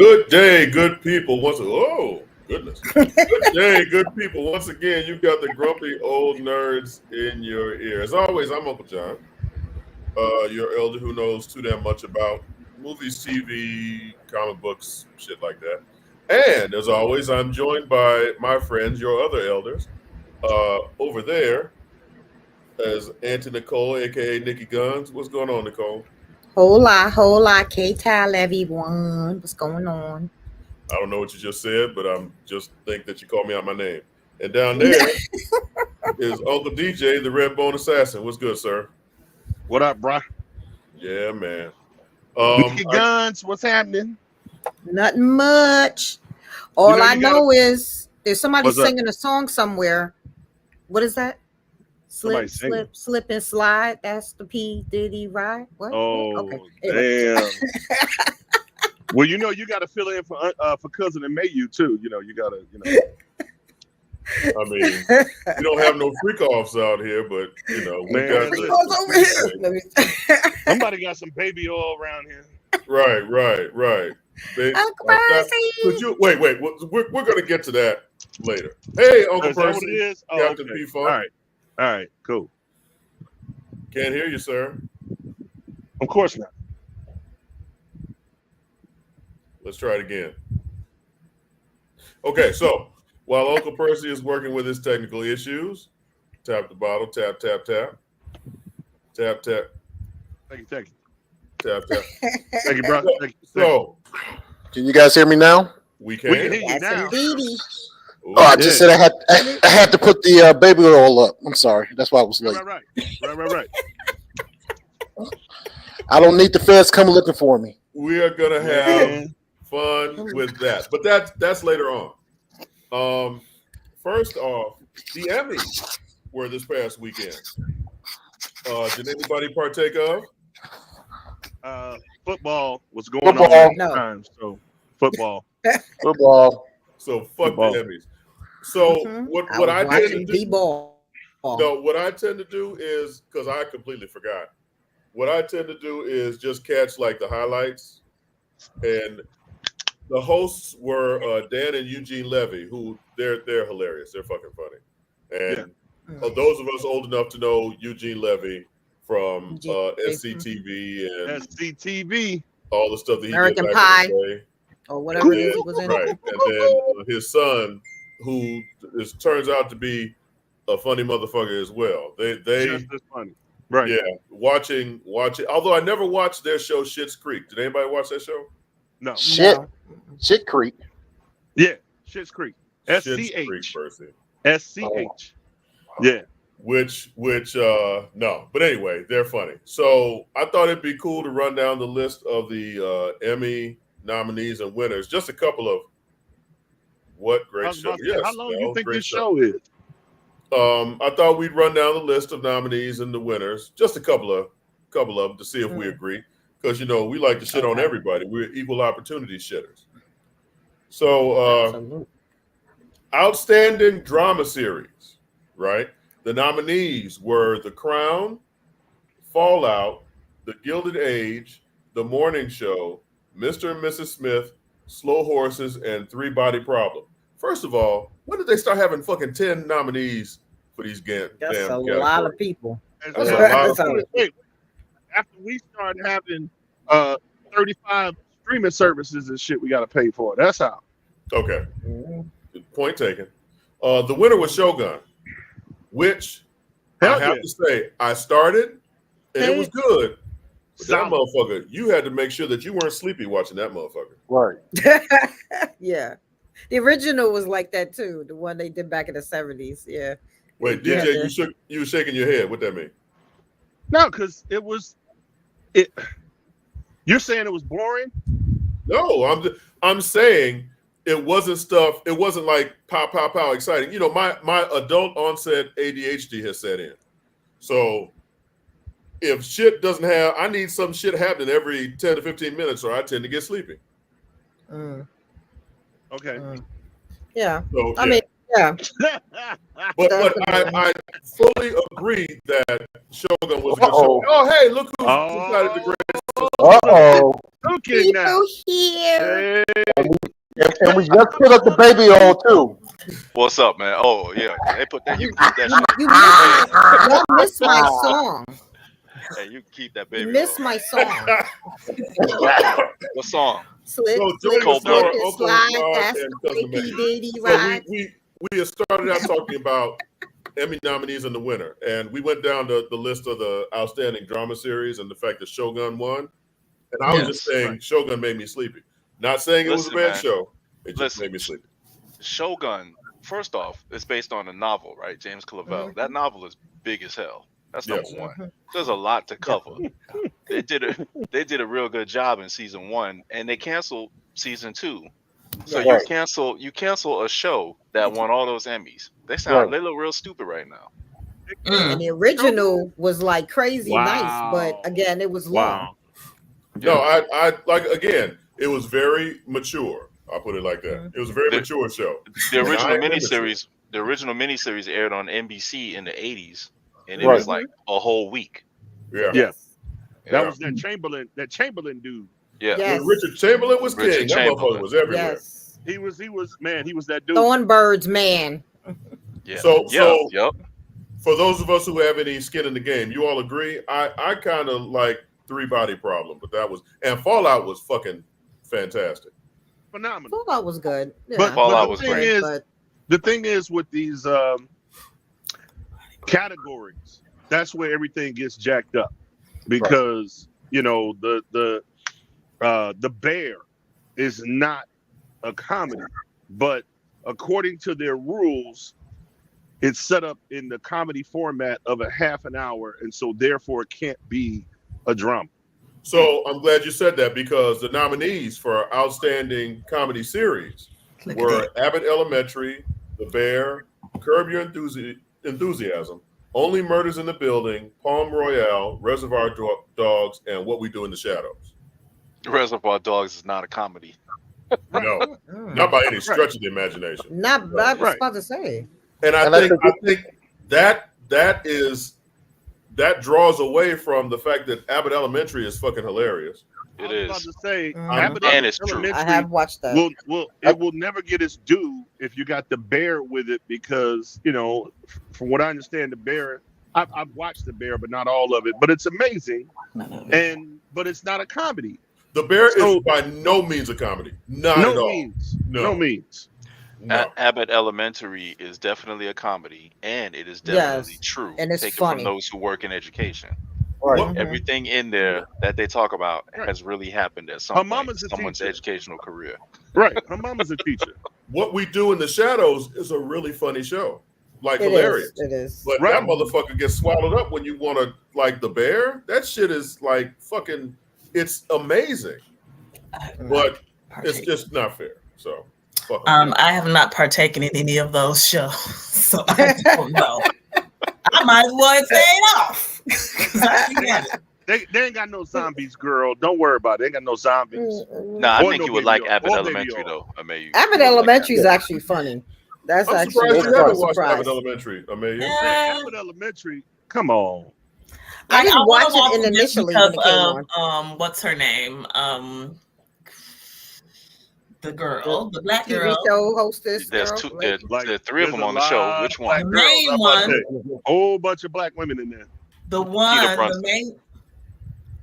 Good day, good people. Oh, goodness. Good day, good people. Once again, you've got the grumpy old nerds in your ear. As always, I'm Uncle John, your elder who knows too damn much about movies, TV, comic books, shit like that. And as always, I'm joined by my friends, your other elders, over there as Auntie Nicole, aka Nikki Guns. What's going on, Nicole? Hola, K-Tal, everyone. What's going on? I don't know what you just said, but I'm just think that you called me out my name. And down there is Uncle DJ, the Red Bone Assassin. What's good, sir? What up, bro? Yeah, man. Nikki Guns, what's happening? Nothing much. All I know is there's somebody singing a song somewhere. What is that? Slip and slide. That's the P. Diddy, right? What? Oh, okay. Damn. Well, you got to fill in for Cuzzin Amayou too. You got to. I mean, we don't have no freak offs out here, but we got freak offs over here. Somebody got some baby oil around here. Right. Uncle Percy. Could you wait? We're gonna get to that later. Hey, Uncle Percy. What it is? Oh, Captain okay. P-Funk. All right, cool. Can't hear you, sir. Of course not. Let's try it again. Okay, so while Uncle Percy is working with his technical issues, tap the bottle, tap. Tap, tap. Thank you. Tap. Thank you, bro. Thank you. So, can you guys hear me now? We can hear you now. I just said I had to put the baby oil up. I'm sorry. That's why I was late. Right. I don't need the feds come looking for me. We are gonna have fun with that, but that's later on. First off, the Emmys were this past weekend. Did anybody partake of? Football was going on at the time, so football. So fuck the Emmys. So what I tend to do? No, what I tend to do is because I completely forgot. What I tend to do is just catch like the highlights, and the hosts were Dan and Eugene Levy, who they're hilarious. They're fucking funny, and those of us old enough to know Eugene Levy from SCTV and SCTV, all the stuff that he American did back Pie in the day. or whatever it was in right. And then his son, who turns out to be a funny motherfucker as well. They just as funny. Right. Yeah, watching. Although I never watched their show Schitt's Creek. Did anybody watch that show? No. Shit Creek. Yeah, Schitt's Creek. SCH. SCH. Yeah. Which no. But anyway, they're funny. So I thought it'd be cool to run down the list of the Emmy nominees and winners. Just a couple of what great show. Yes. How long do you think this show is? I thought we'd run down the list of nominees and the winners, just a couple of them to see if we agree, because we like to shit on everybody. We're equal opportunity shitters. So, outstanding drama series, right? The nominees were The Crown, Fallout, The Gilded Age, The Morning Show, Mr. and Mrs. Smith, Slow Horses, and Three Body Problem. First of all, when did they start having fucking 10 nominees for these damn That's a lot of people. That's a lot of people. Wait. After we started having 35 streaming services and shit we got to pay for. That's how. Okay. Point taken. The winner was Shogun, which I have to say, I started and it was good. But that motherfucker, you had to make sure that you weren't sleepy watching that motherfucker. Right. Yeah. The original was like that too. The one they did back in the 70s. Yeah. Wait, DJ, you were shaking your head. What that mean? No, because you're saying it was boring? No, I'm saying it wasn't stuff. It wasn't like pow exciting. My adult onset ADHD has set in. So if shit doesn't have, I need some shit happening every 10 to 15 minutes, or I tend to get sleepy. Okay. Yeah. So, I mean, yeah. But I fully agree that Shogun was a good show. Oh, hey, look who decided to grade. cooking now. Here. And we just put up the baby on too. What's up, man? Oh yeah, they put that. You keep that shit. You missed my song. Hey, you keep that baby. You missed on. my song. What song? Slip, So slip, Joey slip, and and slide. That's and the Cuzzin P. Amayou. Diddy So ride. we had started out talking about Emmy nominees and the winner, and we went down the list of the outstanding drama series and the fact that Shogun won. And I was just saying Shogun made me sleepy. Not saying it was a bad show. It just made me sleepy. Shogun, first off, is based on a novel, right? James Clavell. That novel is big as hell. That's number one. There's a lot to cover. They did a real good job in season 1, and they canceled season 2. So you cancel a show that won all those Emmys. They look real stupid right now. And the original was like crazy nice, but again, it was long. No, I like, again, it was very mature. I'll put it like that. It was a very mature show. The original miniseries aired on NBC in the 80s, and it was like a whole week. That was that Chamberlain dude. Yeah. When Richard Chamberlain was king, that motherfucker was everywhere. Yes. He was that dude. Thornbirds, man. Yeah. So for those of us who have any skin in the game, you all agree? I kind of like Three Body Problem, but and Fallout was fucking fantastic. Phenomenal. Fallout was good. Yeah. But Fallout was great. The thing is with these categories, that's where everything gets jacked up, because the Bear is not a comedy, but according to their rules, it's set up in the comedy format of a half an hour, and so therefore it can't be a drama. So I'm glad you said that, because the nominees for Outstanding Comedy Series were Abbott Elementary, The Bear, Curb Your Enthusiasm, Only Murders in the Building, Palm Royale, Reservoir Dogs, and What We Do in the Shadows. Reservoir Dogs is not a comedy. No, not by any stretch of the imagination. Not, I was about to say. And I think that draws away from the fact that Abbott Elementary is fucking hilarious. It is. I was about to say, and it's true. I have watched that. It will never get its due if you got The Bear with it, because from what I understand, The Bear. I've watched The Bear, but not all of it. But it's amazing, but it's not a comedy. The Bear is by no means a comedy. Not at all. No means. No. Abbott Elementary is definitely a comedy, and it is definitely true. And it's taken funny. from those who work in education. Right. Everything in there that they talk about has really happened at some point in someone's educational career. Right. Her mama's a teacher. What We Do in the Shadows is a really funny show. Like, hilarious. It is. But that motherfucker gets swallowed up when you want to, like, The Bear. That shit is like fucking, it's amazing. But it's just not fair. So, fuck I have not partaken in any of those shows, so I don't know. I might as well say it off. They ain't got no zombies, girl. Don't worry about it. They ain't got no zombies. Nah, I think you would like Abbott Elementary, though. Amayou. Abbott Elementary is actually funny. That's I'm actually surprised you haven't watched surprised. Abbott Elementary. Amayou. Abbott Elementary. Come on. I didn't watch it initially when it came on. What's her name? The girl, the black TV girl. show hostess. There's girl, two. right? There's three of them on the show. Which one? The main one. A whole bunch of black women in there. The one, the main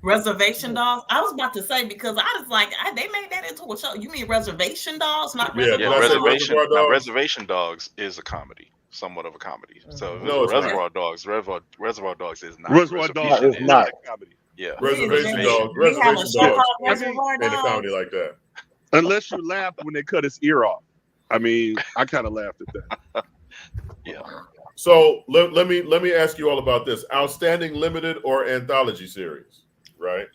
Reservation Dogs. I was about to say, because I was like, they made that into a show. You mean Reservation Dogs, not Reservation. Dogs? Reservation Dogs is a comedy, somewhat of a comedy. So Reservoir Dogs. Reservoir Dogs is not. Reservoir Dogs is not a comedy. Yeah, Reservation Dogs. Reservation Dogs ain't a comedy like that. Unless you laugh when they cut his ear off. I mean, I kind of laughed at that. Yeah. So let me ask you all about this. Outstanding limited or anthology series, right?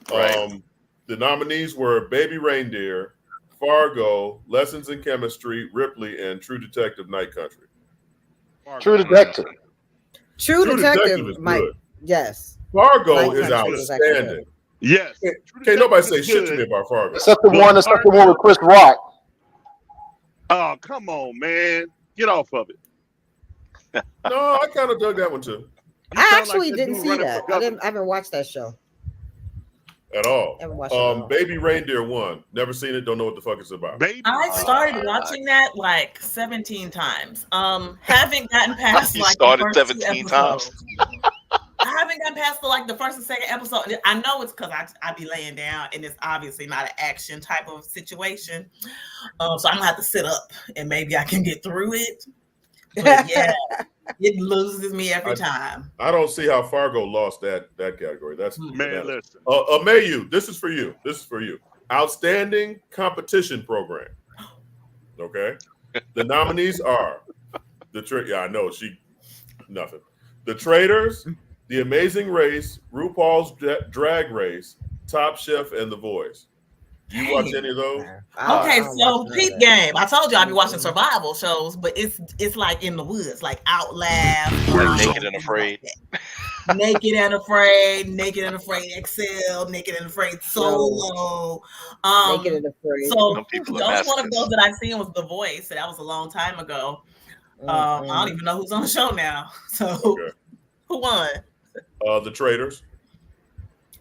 The nominees were Baby Reindeer, Fargo, Lessons in Chemistry, Ripley, and True Detective Night Country. True Detective. True Detective is Mike. good. Yes. Fargo is outstanding. Yes. Can't nobody say shit to me about Fargo. Except the one with Chris Rock. Oh, come on, man. Get off of it. No, I kind of dug that one too. I actually didn't see that. I haven't watched that show. At all. Never watched it at all. Baby Reindeer 1. Never seen it. Don't know what the fuck it's about. I started watching that like 17 times. Haven't gotten past like started the first 17 2 times. episodes. I haven't gotten past the first and second episode. I know it's because I be laying down and it's obviously not an action type of situation. So I'm gonna have to sit up and maybe I can get through it. But yeah, it loses me every time. I don't see how Fargo lost that category. That's Man, listen. Amayou, this is for you. Outstanding competition program. Okay. The nominees are nothing. The Traders, The Amazing Race, RuPaul's Drag Race, Top Chef, and The Voice. Do you watch any of those? Okay, so Peep Game. I told you I'd be watching survival shows, but it's like in the woods, like Outlaw, Naked and Afraid. Naked and Afraid, Excel, Naked and Afraid, Solo. Naked and Afraid. So those one of those that I've seen was The Voice. So that was a long time ago. I don't even know who's on the show now. So who won? The Traders.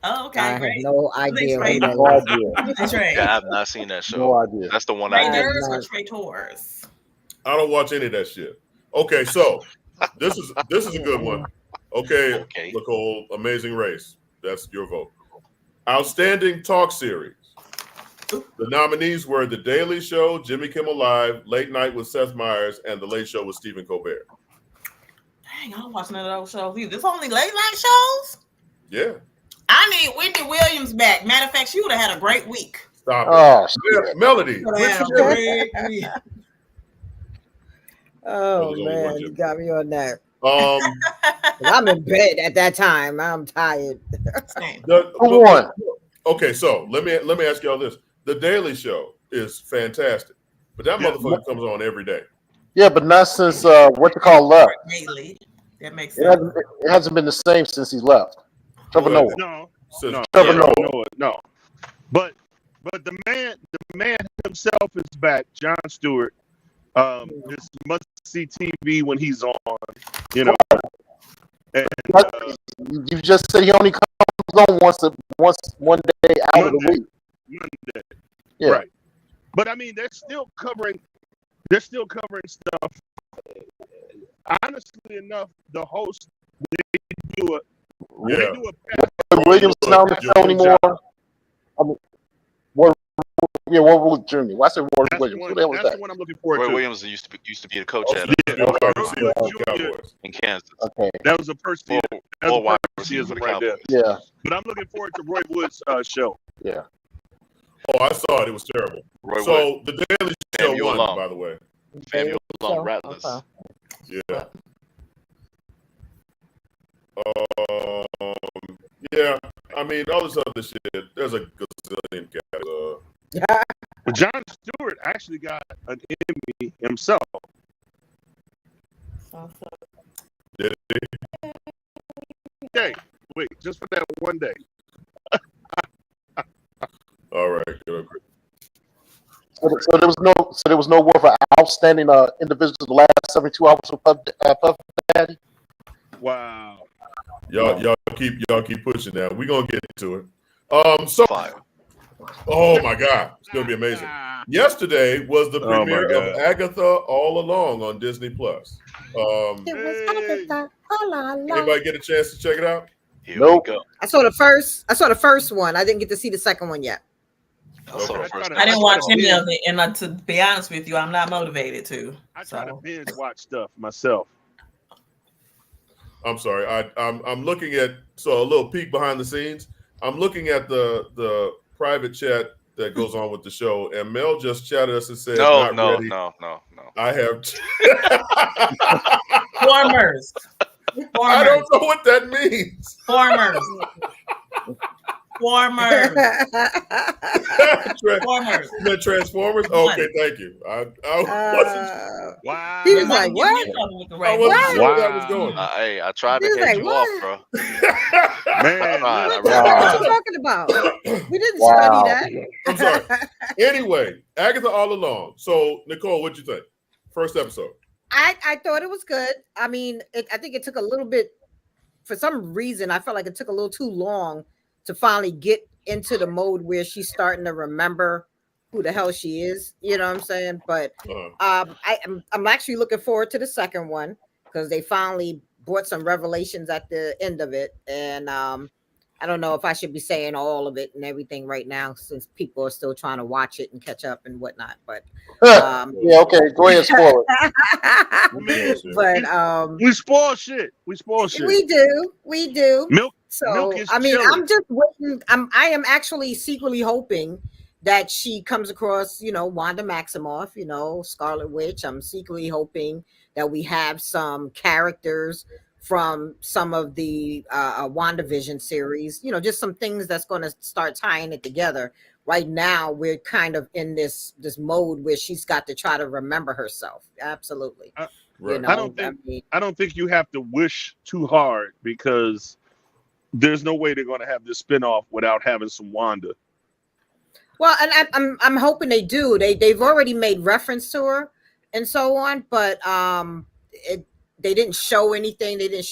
Oh, okay, I have great. no idea. No idea. Yeah, I've not seen that show. No idea. That's the one I did. Traders or Traitors? I don't watch any of that shit. Okay, so this is a good one. Okay, Nicole, Amazing Race. That's your vote. Outstanding talk series. The nominees were The Daily Show, Jimmy Kimmel Live, Late Night with Seth Meyers, and The Late Show with Stephen Colbert. Dang, I don't watch none of those shows either. There's only late night shows? Yeah. I need Wendy Williams back. Matter of fact, she would have had a great week. Stop Oh, it. Melody. Oh man, you got me on that. I'm in bed at that time. I'm tired. Who won? Okay, so let me ask y'all this: The Daily Show is fantastic, but that motherfucker comes on every day. Yeah, but not since what you call left. Daily. That makes sense. It hasn't been the same since he left. Trevor Noah. No. But the man himself is back. Jon Stewart. This must see TV when he's on. You know. And, you just said he only comes on one day out of the week. Monday. Yeah. Right. But I mean, they're still covering stuff. Honestly enough, the host they do a Williams not on the show anymore. What was Junior? Why said Roy Williams? What the hell was that? That's the one I'm looking forward to. Roy Williams used to be the coach at in Kansas. Okay. That was a Percy. Right there. Yeah. But I'm looking forward to Roy Wood's show. Yeah. Oh, I saw it. It was terrible. So The Daily Show won, by the way. Samuel Long Rattlers. Yeah. Yeah. I mean, all this other shit. There's a gazillion categories. But Jon Stewart actually got an Emmy himself. Did he? Okay. Wait, just for that one day. All right. So there was no award for outstanding individuals the last 72 hours for Puff Daddy. Wow. Y'all keep pushing that. We're gonna get to it. So oh my God, it's gonna be amazing. Yesterday was the premiere of Agatha All Along on Disney Plus. Anybody get a chance to check it out? Nope. I saw the first one. I didn't get to see the second one yet. I didn't watch any of it, and to be honest with you, I'm not motivated to. I try to binge watch stuff myself. I'm sorry. I'm looking at a little peek behind the scenes. I'm looking at the private chat that goes on with the show, and Mel just chatted us and said, No. I have Formers. I don't know what that means. Formers. Transformers. Okay, thank you. I wasn't. Wow. He was like, "What? I wasn't sure where that was going. Hey, I tried to head you off, bro. Man, what are you talking about? We didn't study that. I'm sorry. Anyway, Agatha All Along. So, Nicole, what'd you think? First episode. I thought it was good. I mean, I think it took a little bit. For some reason, I felt like it took a little too long to finally get into the mode where she's starting to remember who the hell she is. You know what I'm saying? But I'm actually looking forward to the second one because they finally brought some revelations at the end of it, and I don't know if I should be saying all of it and everything right now since people are still trying to watch it and catch up and whatnot. But yeah, okay, go ahead and spoil it. But we spoil shit. We spoil shit. We do. Milk. So Milk is I mean, chilling. I'm just waiting. I am actually secretly hoping that she comes across, Wanda Maximoff, Scarlet Witch. I'm secretly hoping that we have some characters from some of the WandaVision series, just some things that's going to start tying it together. Right now, we're kind of in this mode where she's got to try to remember herself. Absolutely. Right. I don't think you have to wish too hard because there's no way they're going to have this spinoff without having some Wanda. Well, and I'm hoping they do. They've already made reference to her and so on, but they didn't show anything. They just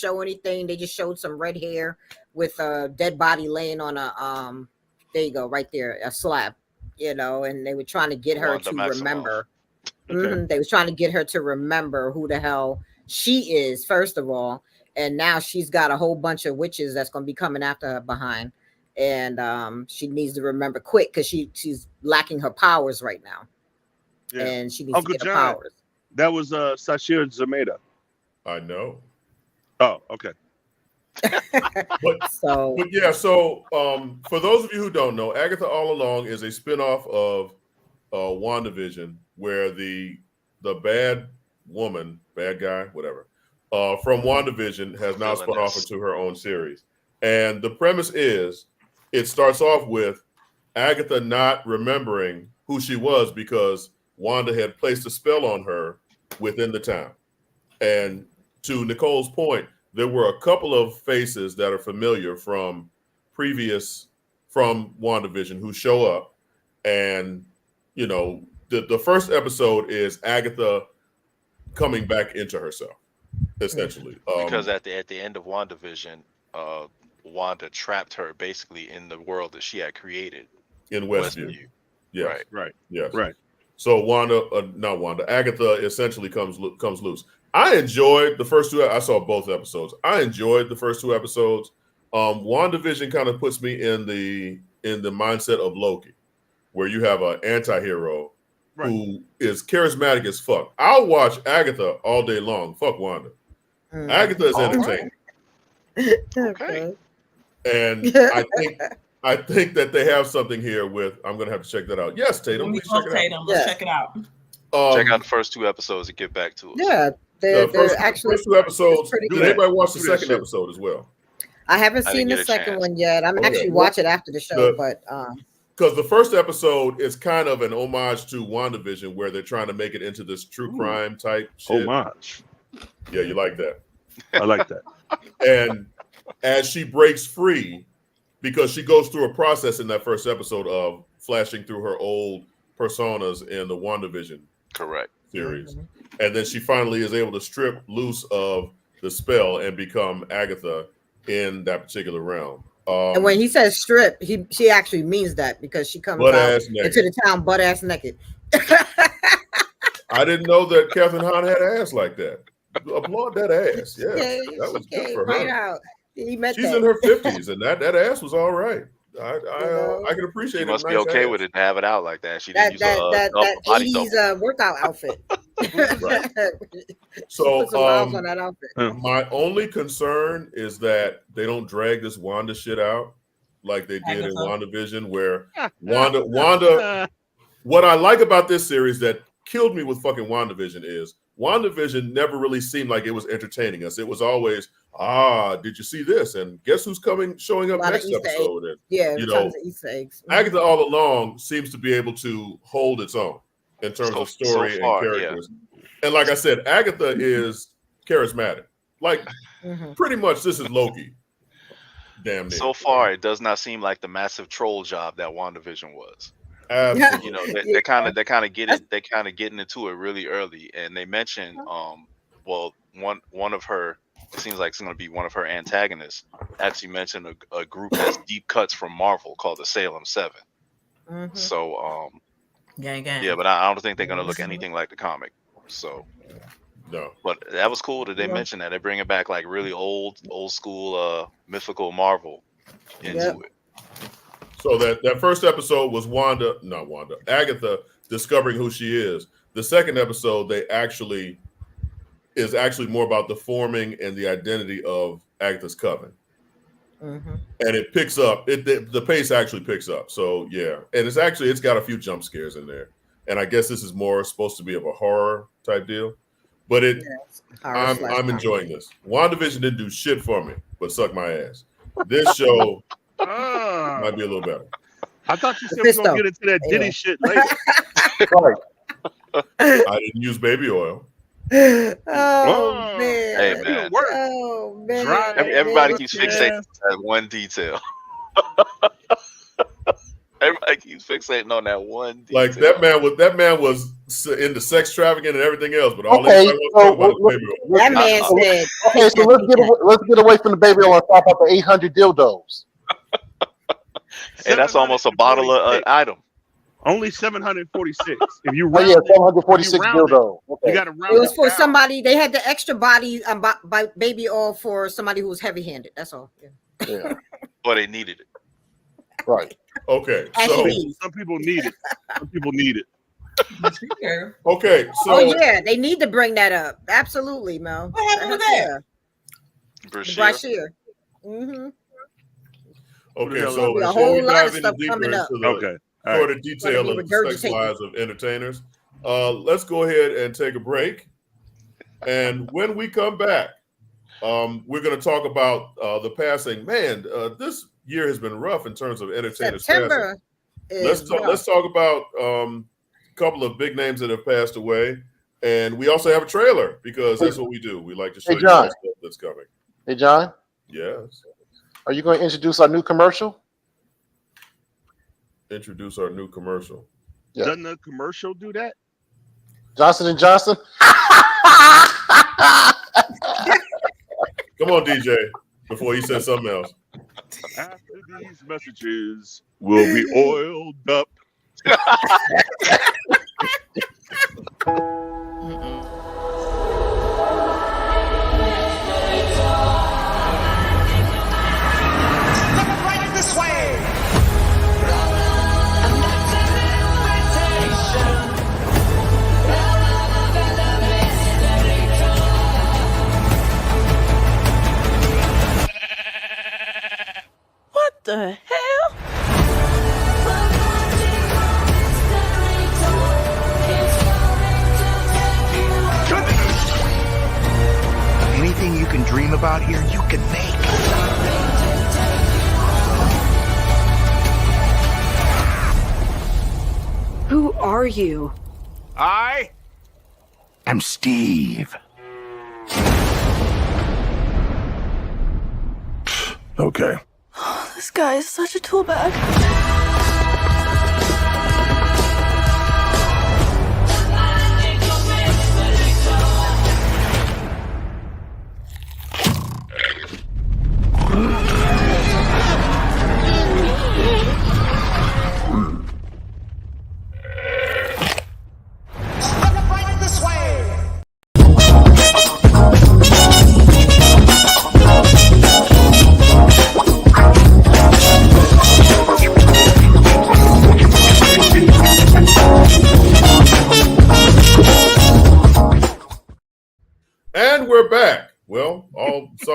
showed some red hair with a dead body laying on a there you go, right there, a slab, and they were trying to get her to remember. Okay. They was trying to get her to remember who the hell she is, first of all, and now she's got a whole bunch of witches that's going to be coming after her behind, and she needs to remember quick because she's lacking her powers right now, and she needs Uncle to get John, her powers. That was Sashir Zameda. I know. Oh, okay. So for those of you who don't know, Agatha All Along is a spinoff of WandaVision, where the bad guy, whatever, from WandaVision has now spun off into her own series. And the premise is, it starts off with Agatha not remembering who she was because Wanda had placed a spell on her within the town. And to Nicole's point, there were a couple of faces that are familiar from WandaVision who show up. And, the first episode is Agatha coming back into herself, essentially. Because at the end of WandaVision, Wanda trapped her basically in the world that she had created. In Westview. Yes. Right. Yes. Right. So Agatha essentially comes loose. I enjoyed the first two. I saw both episodes. I enjoyed the first two episodes. WandaVision kind of puts me in the mindset of Loki, where you have an anti-hero who is charismatic as fuck. I'll watch Agatha all day long. Fuck Wanda. Agatha is entertaining. Okay. And I think that they have something here with. I'm gonna have to check that out. Yes, Tatum. Please check it out. Let's check it out. Check out the first two episodes and get back to us. Yeah, the first two episodes. Did anybody watch the second episode as well? I haven't seen the second one yet. I'm actually watch it after the show, but because the first episode is kind of an homage to WandaVision, where they're trying to make it into this true crime type shit. Homage. Yeah, you like that. I like that. And as she breaks free, because she goes through a process in that first episode of flashing through her old personas in the WandaVision series. And then she finally is able to strip loose of the spell and become Agatha in that particular realm. And when he says strip, she actually means that because she comes out into the town butt ass naked. I didn't know that Catherine Hahn had ass like that. Applaud that ass. Yeah, that was good for her. Out. She's in her 50s, and that ass was all right. I can appreciate she it. Must be okay with it to have it out like that. She didn't use that 80s workout outfit. Right. So on that outfit. My only concern is that they don't drag this Wanda shit out like they did in WandaVision, where Wanda. What I like about this series that killed me with fucking WandaVision is WandaVision never really seemed like it was entertaining us. It was always, did you see this? And guess who's showing up next episode? And, tons of Easter eggs. Agatha All Along seems to be able to hold its own in terms of story and characters. Yeah. And like I said, Agatha is charismatic. Like, pretty much this is Loki. Damn near. So far, it does not seem like the massive troll job that WandaVision was. Absolutely. They're kind of getting into it really early, and they mentioned one of her it seems like it's going to be one of her antagonists. Actually mentioned a group that's deep cuts from Marvel called the Salem 7. Mhm. So Gang. yeah, but I don't think they're going to look anything like the comic. So No. but that was cool that they mentioned that. They're bringing back like really old school mythical Marvel into it. So that first episode was Agatha discovering who she is. The second episode, is actually more about the forming and the identity of Agatha's coven. Mm-hmm. And it picks up. The pace actually picks up. So yeah, and it's got a few jump scares in there. And I guess this is more supposed to be of a horror type deal. But I'm enjoying this. WandaVision didn't do shit for me, but suck my ass. This show might be a little better. I thought you said we were gonna get into that Diddy shit later. Right. I didn't use baby oil. Oh man! Hey man! Oh man! Everybody keeps fixating on that one detail. Everybody keeps fixating on that one detail. Like that man was into sex trafficking and everything else, but all Okay, anybody wants to talk about is baby oil. That man said. Okay, so let's get away from the baby oil and talk about the 800 dildos. Hey, that's almost a bottle of an item. Only 746. If you Oh round yeah, it, 746 dildo. Okay. you got to round It was for down. somebody. They had the extra body by baby oil for somebody who was heavy-handed. That's all. Yeah. But they needed it. Right. Okay, As so you need. Some people need it. Some people need it. okay, so Oh yeah, they need to bring that up. Absolutely, Mel. What happened with that? Brashear. Mm-hmm. okay, There's so a before whole we lot dive of any stuff deeper coming up. into the Okay. All sort right. of detail Gonna of be the sex regurgitating. lives of entertainers, let's go ahead and take a break. And when we come back, we're going to talk about the passing. Man, this year has been rough in terms of entertainers September. passing. Let's talk about a couple of big names that have passed away, and we also have a trailer because that's what we do. We like to show you John. stuff that's coming. Hey John, Yes. are you going to introduce our new commercial? Introduce our new commercial. Yeah. Doesn't the commercial do that? Johnson and Johnson. Come on, DJ, before he says something else. After these messages, will be oiled up. Right this way. What the hell? Anything you can dream about here, you can make. Who are you? I am Steve. Okay. This guy is such a tool bag. Right this way. And we're back. Well,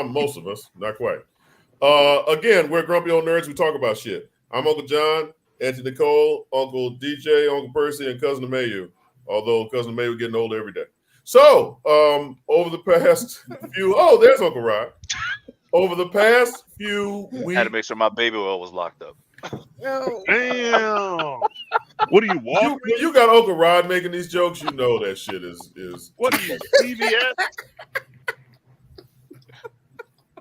most of us, not quite. Again, we're Grumpy Old Nerds. We talk about shit. I'm Uncle John, Auntie Nicole, Uncle DJ, Uncle Percy, and Cuzzin Amayou. Although Cuzzin Amayou getting older every day. So, over the past few, there's Uncle Rod. Over the past few I weeks, had to make sure my baby oil was locked up. No. Damn. What are you walking? you got Uncle Rod making these jokes. You know that shit is. What are you, CVS?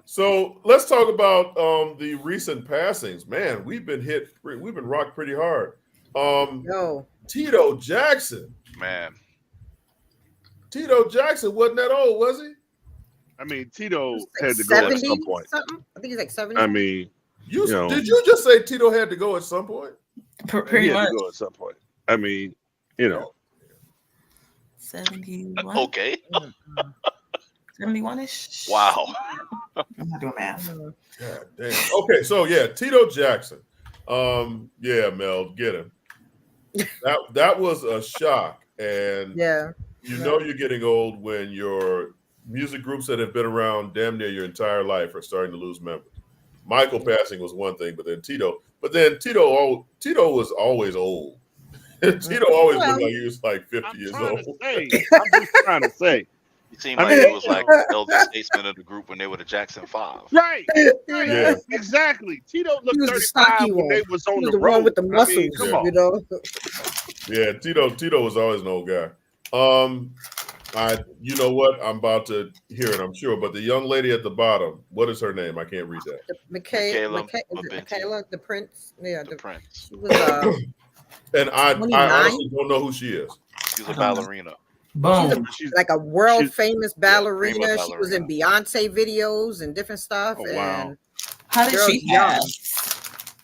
So let's talk about the recent passings. Man, we've been rocked pretty hard. No. Tito Jackson. Man, Tito Jackson wasn't that old, was he? I mean, Tito Like had to go at 70 some point. something. I think he's like 70. I mean, did you just say Tito had to go at some point? Pretty he had much. to go at some point. I mean, you know. 71. Okay. 71-ish. Wow. I'm not doing math. God damn. Okay, so yeah, Tito Jackson. Yeah, Mel, get him. That was a shock, and Yeah. you know you're getting old when your music groups that have been around damn near your entire life are starting to lose members. Michael passing was one thing, but then Tito was always old. Tito always looked like he was like 50 years old. I'm just trying to say. He seemed like he was like the elder statesman of the group when they were the Jackson 5. Right. Yeah. Exactly. Tito looked was the 35 stocky when one. they was on He was the the road. one with the muscles, I mean, come on. you know. Yeah, Tito was always an old guy. You know what? I'm about to hear it, I'm sure. But the young lady at the bottom, what is her name? I can't read that. Michaela, the Prince. Yeah, the Prince. She was And I 29? honestly don't know who she is. She's a ballerina. Boom. she's like a world famous ballerina. prima She was in Beyonce videos and different stuff. Oh, wow. And How did she have?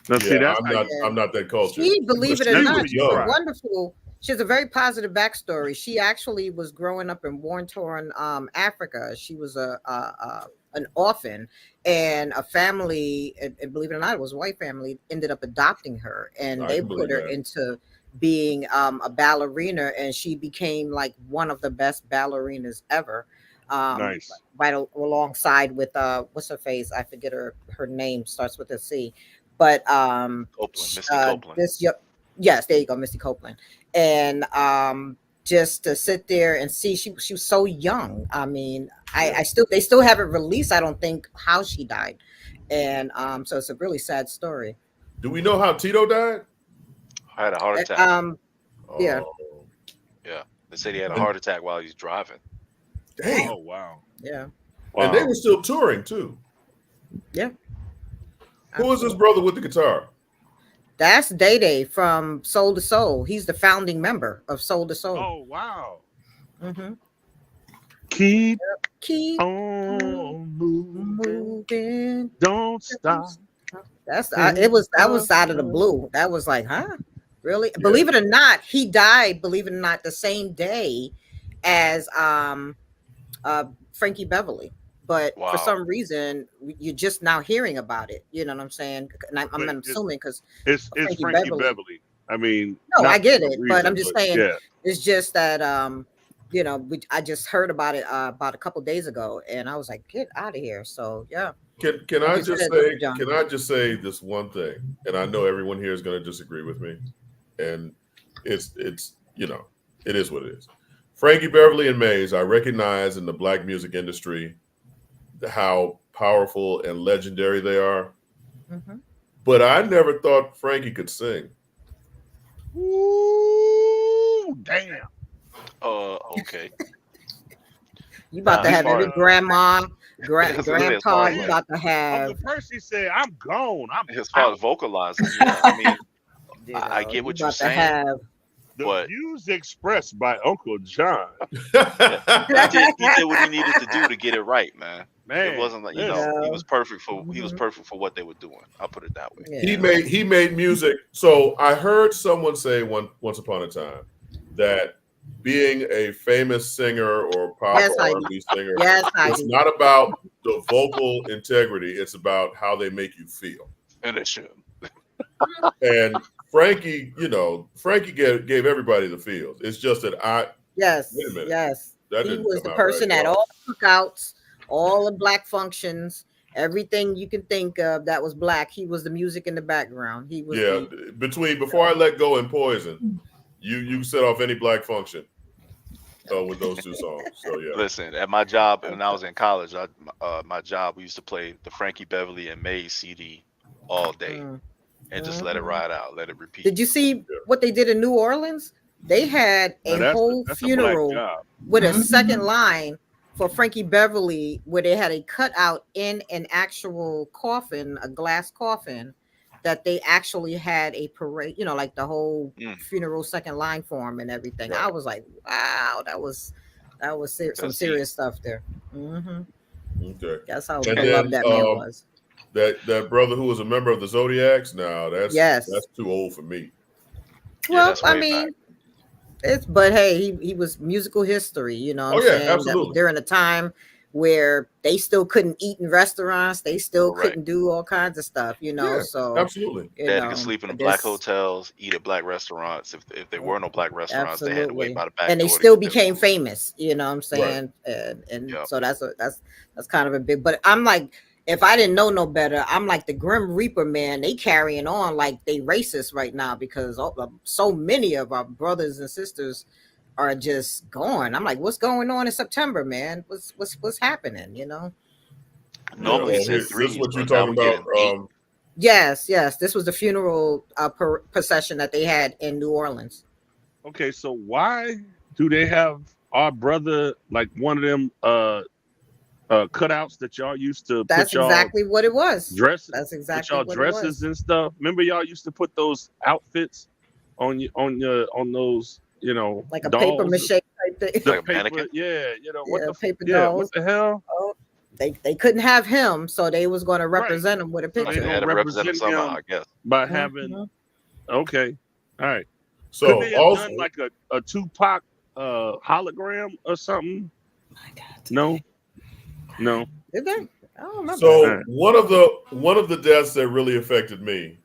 Now, see, that's I'm not that cultured. she, believe it or She not, was she's a young. wonderful. She has a very positive backstory. She actually was growing up in war-torn Africa. She was an orphan, and a family, and believe it or not, it was a white family, ended up adopting her, and they put her into being a ballerina, and she became like one of the best ballerinas ever. nice. Right alongside with what's her face? I forget her name, starts with a C. But Misty Copeland. Yes, there you go, Misty Copeland. And just to sit there and see, she was so young. I mean, they still haven't released, I don't think, how she died. And so it's a really sad story. Do we know how Tito died? I had a heart attack. Yeah. Yeah. They said he had a heart attack while he's driving. Damn. Oh, wow. Yeah. Wow. And they were still touring too. Yeah. Who is this brother with the guitar? That's Day Day from Soul to Soul. He's the founding member of Soul to Soul. Oh, wow. Mm-hmm. Keep on moving. Don't stop. That was out of the blue. That was like, huh? Really? Yeah. Believe it or not, he died, believe it or not, the same day as Frankie Beverly. But for some reason, you're just now hearing about it. You know what I'm saying? And I'm assuming because it's Frankie Beverly. I mean, no, I get it, but I'm just saying yeah. It's just that you know, I just heard about it about a couple days ago, and I was like, get out of here. So yeah. Can I just say this one thing? And I know everyone here is going to disagree with me, and it's you know, it is what it is. Frankie Beverly and Mays, I recognize in the black music industry how powerful and legendary they are. Mm-hmm. But I never thought Frankie could sing. Ooh, damn. Okay. You about to have every grandma, grandpa. You about to have. Uncle Percy said, "I'm gone." His father vocalizing. Yeah, I mean, I get what you're saying. The views expressed by Uncle John. He did what he needed to do to get it right, man. It wasn't like, you know, he was perfect for what they were doing. I'll put it that way. Yeah. He made music. So I heard someone say once upon a time that being a famous singer or pop or R&B singer, it's not about the vocal integrity. It's about how they make you feel. And it should. And Frankie, you know, gave everybody the feels. It's just that yes, wait a minute. Yes, that he was the person at all the cookouts, all the black functions, everything you can think of that was black. He was the music in the background. He was between Before I Let Go and Poison, you set off any black function with those two songs. So yeah. Listen, at my job when I was in college, my job we used to play the Frankie Beverly and Mays CD all day. And just let it ride out, let it repeat. Did you see what they did in New Orleans? They had a whole funeral with a second line for Frankie Beverly, where they had a cutout in an actual coffin, a glass coffin, that they actually had a parade, you know, like the whole funeral second line for him and everything. Right. I was like, wow, that was some serious stuff there. Mm-hmm. Okay. That's how And beloved that man was. That brother who was a member of the Zodiacs. Now that's too old for me. Well, I mean, but hey, he was musical history. You know what I'm saying? Absolutely. During a time where they still couldn't eat in restaurants, they still couldn't do all kinds of stuff. You know, so absolutely. They could sleep in black hotels, eat at black restaurants. If there were no black restaurants, they had to wait by the back and door. they still became famous. You know what I'm saying? Right. And so that's kind of a big. But I'm like, if I didn't know no better, I'm like the Grim Reaper, man. They carrying on like they racist right now because so many of our brothers and sisters are just gone. I'm like, what's going on in September, man? What's happening? You know. Normally, this is what you're talking about. Yes. This was the funeral procession that they had in New Orleans. Okay, so why do they have our brother like one of them cutouts that y'all used to? That's exactly what it was. Dresses. That's exactly what dresses and stuff. Remember, y'all used to put those outfits on those, you know, like a dolls, paper mache type thing. Like paper, you know, what the paper dolls. What the hell? Oh, they couldn't have him, so they was going to represent him with a picture. So they had to represent him somehow, I guess. By having, okay, all right. So could they have also done like a Tupac hologram or something? My God. No. Did they? I don't remember. So one of the deaths that really affected me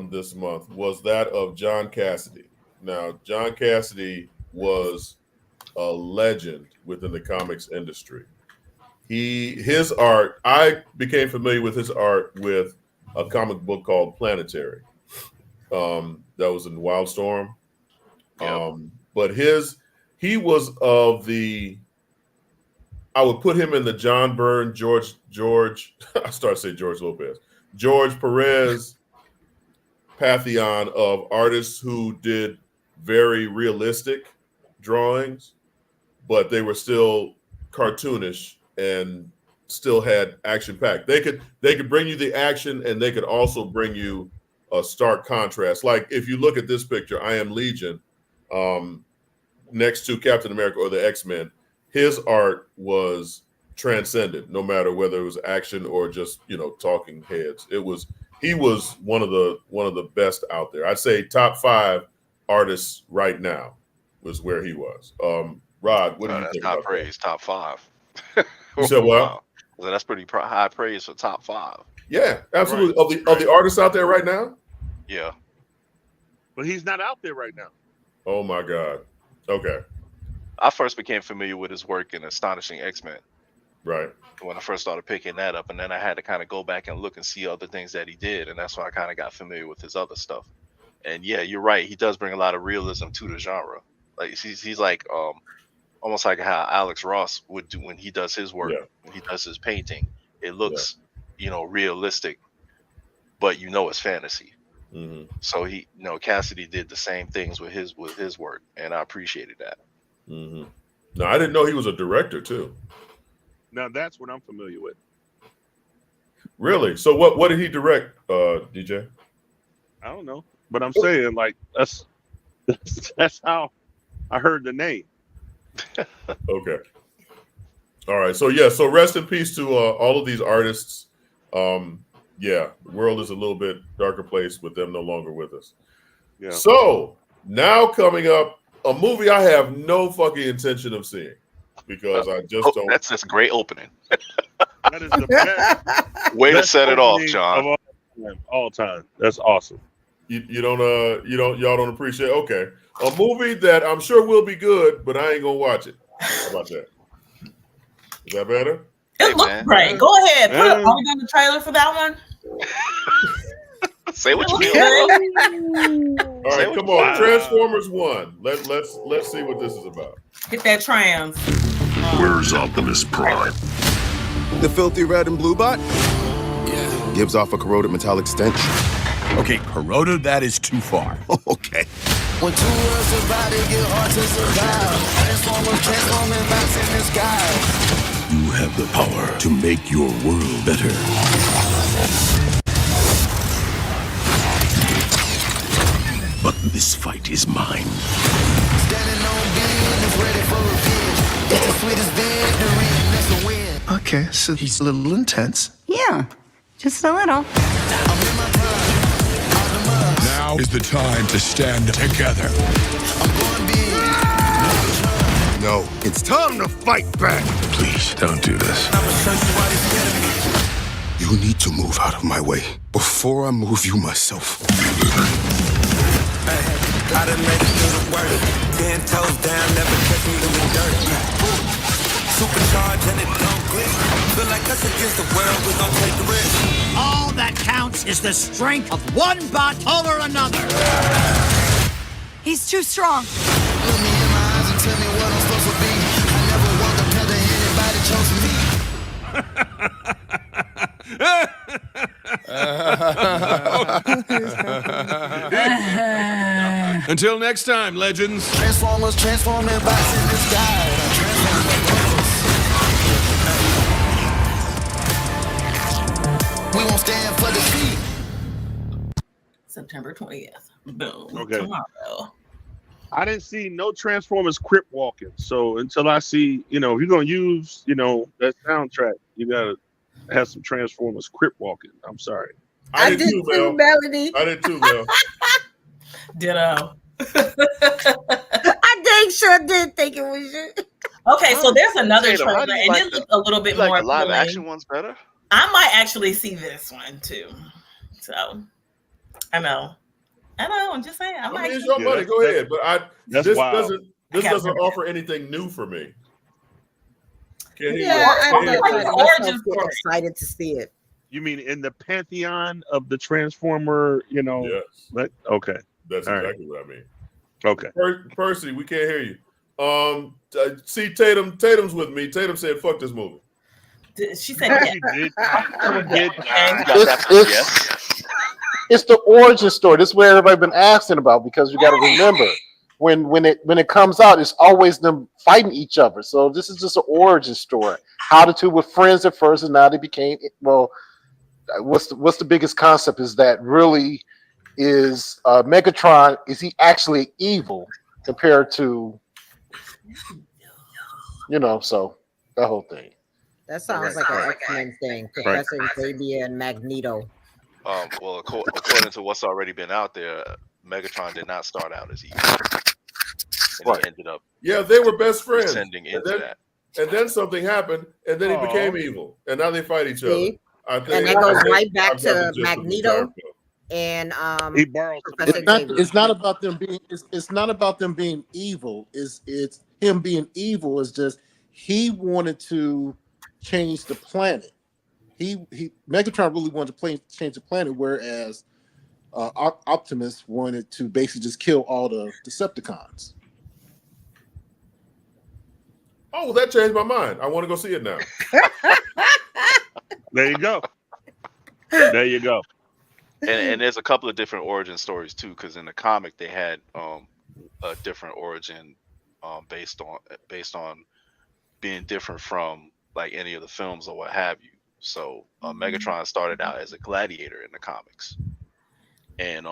this month was that of John Cassidy. Now, John Cassidy was a legend within the comics industry. His art, I became familiar with his art with a comic book called Planetary. That was in Wildstorm. But he was of the, I would put him in the John Byrne, George, I started to say George Lopez, George Perez pantheon of artists who did very realistic drawings, but they were still cartoonish and still had action packed. They could bring you the action, and they could also bring you a stark contrast. Like if you look at this picture, I Am Legion, next to Captain America or the X-Men, his art was transcendent, no matter whether it was action or just, you know, talking heads. He was one of the best out there. I'd say top 5 artists right now was where he was. Rod, what do you think about praise, that? top 5. You said what? Wow. So that's pretty high praise for top 5. Yeah, absolutely. Right. Of the artists out there right now? Yeah. But he's not out there right now. Oh my God. Okay. I first became familiar with his work in Astonishing X-Men. Right. When I first started picking that up, and then I had to kind of go back and look and see other things that he did, and that's when I kind of got familiar with his other stuff. And yeah, you're right. He does bring a lot of realism to the genre. Like he's like almost like how Alex Ross would do when he does his work. Yeah. When he does his painting, it looks, you know, realistic, but you know it's fantasy. Mm-hmm. So Cassidy did the same things with his work, and I appreciated that. Mm-hmm. No, I didn't know he was a director too. Now that's what I'm familiar with. Really? So what did he direct, DJ? I don't know, but I'm saying like that's how I heard the name. Okay. All right. So yeah. So rest in peace to all of these artists. Yeah, the world is a little bit darker place with them no longer with us. Yeah. So now coming up, a movie I have no fucking intention of seeing because I just don't. That's just a great opening. That is the best. Way to set it off, John. All time. That's awesome. Y'all don't appreciate. Okay, a movie that I'm sure will be good, but I ain't gonna watch it. How about that? Is that better? It looks great. Go ahead. Are we doing the trailer for that one? Say what you feel. All right, come on. Transformers 1. Let's see what this is about. Hit that trans. Where's Optimus Prime? The filthy red and blue bot? Yeah. Gives off a corroded metallic stench. Okay, corroded, that is too far. Okay. When two worlds about to get hard to survive. Transforming bats in the sky. You have the power to make your world better. But this fight is mine. Standing on being is ready for revenge. It's the sweetest victory, that's a win. Okay, so he's a little intense. Yeah, just a little. Now is the time to stand together. No, it's time to fight back. Please, don't do this. You need to move out of my way before I move you myself. I done made it through the work. 10 toes down, never catch me in the dirt. Supercharged and it don't glitch. Feel like us against the world, we gon' take the risk. All that counts is the strength of one bot over another. He's too strong. Look me in my eyes and tell me what I'm supposed to be. I never walked up to anybody chose me. Until next time, legends. Transformers transform their bodies in the sky. We won't stand for defeat. September 20th. Boom. Okay. Tomorrow. I didn't see no Transformers crip walking. So until I see, if you're gonna use, that soundtrack, you gotta have some Transformers crip walking. I'm sorry. I did too, Melody. I did too, Mel. Ditto. I sure did think it was you. Okay, so there's another Tatum, trailer, how do you and like it looks a little bit You like more the live appealing. action ones better? I might actually see this one too. So I know. I'm just saying. I might. It's your money. Go ahead, but this wild. doesn't offer anything new for me. I'm excited to see it. You mean in the pantheon of the Transformer, Yes. Okay. That's All right. exactly what I mean. Okay. Percy, we can't hear you. See Tatum's with me. Tatum said, "Fuck this movie." She said, It's the origin story. This is where everybody's been asking about, because you got to remember when it comes out, it's always them fighting each other. So this is just an origin story. How the two were friends at first, and now they became What's the biggest concept is that really is Megatron, is he actually evil compared to so that whole thing. That sounds like an X-Men thing. Professor Xavier and Magneto. Well, according to what's already been out there, Megatron did not start out as evil. And he ended up they were best friends. descending into that. And then something happened, and then he became evil, and now they fight each other. And that goes right back to Magneto and he borrowed. Professor Xavier. It's not about them being. It's not about them being evil. It's him being evil. Is just he wanted to change the planet. Megatron really wanted to change the planet, whereas Optimus wanted to basically just kill all the Decepticons. Oh, well, that changed my mind. I want to go see it now. There you go. There you go. And there's a couple of different origin stories too, because in the comic they had a different origin based on being different from like any of the films or what have you. So Megatron started out as a gladiator in the comics, and